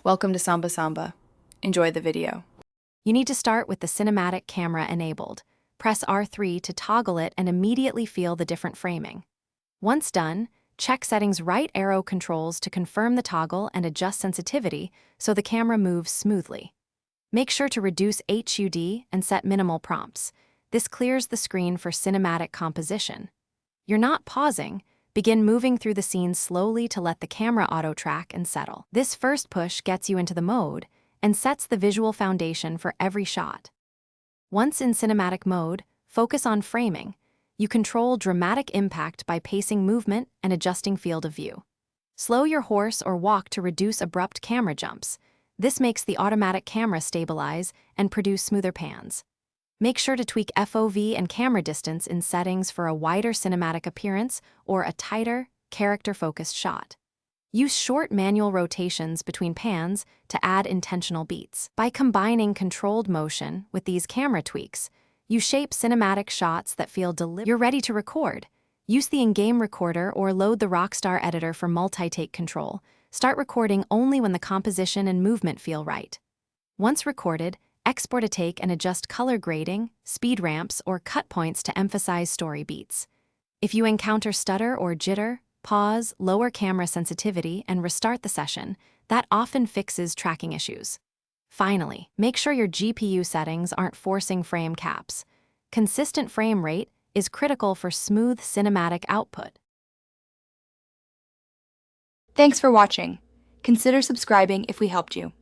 Welcome to Samba Samba. Enjoy the video. You need to start with the cinematic camera enabled. Press R3 to toggle it and immediately feel the different framing. Once done, check settings right arrow controls to confirm the toggle and adjust sensitivity so the camera moves smoothly. Make sure to reduce HUD and set minimal prompts. This clears the screen for cinematic composition. You're not pausing. Begin moving through the scene slowly to let the camera auto-track and settle. This first push gets you into the mode and sets the visual foundation for every shot. Once in cinematic mode, focus on framing. You control dramatic impact by pacing movement and adjusting field of view. Slow your horse or walk to reduce abrupt camera jumps. This makes the automatic camera stabilize and produce smoother pans. Make sure to tweak FOV and camera distance in settings for a wider cinematic appearance or a tighter, character-focused shot. Use short manual rotations between pans to add intentional beats. By combining controlled motion with these camera tweaks, you shape cinematic shots that feel deliberate. You're ready to record. Use the in-game recorder or load the Rockstar editor for multi-take control. Start recording only when the composition and movement feel right. Once recorded, export a take and adjust color grading, speed ramps, or cut points to emphasize story beats. If you encounter stutter or jitter, pause, lower camera sensitivity, and restart the session. That often fixes tracking issues. Finally, make sure your GPU settings aren't forcing frame caps. Consistent frame rate is critical for smooth cinematic output. Thanks for watching. Consider subscribing if we helped you.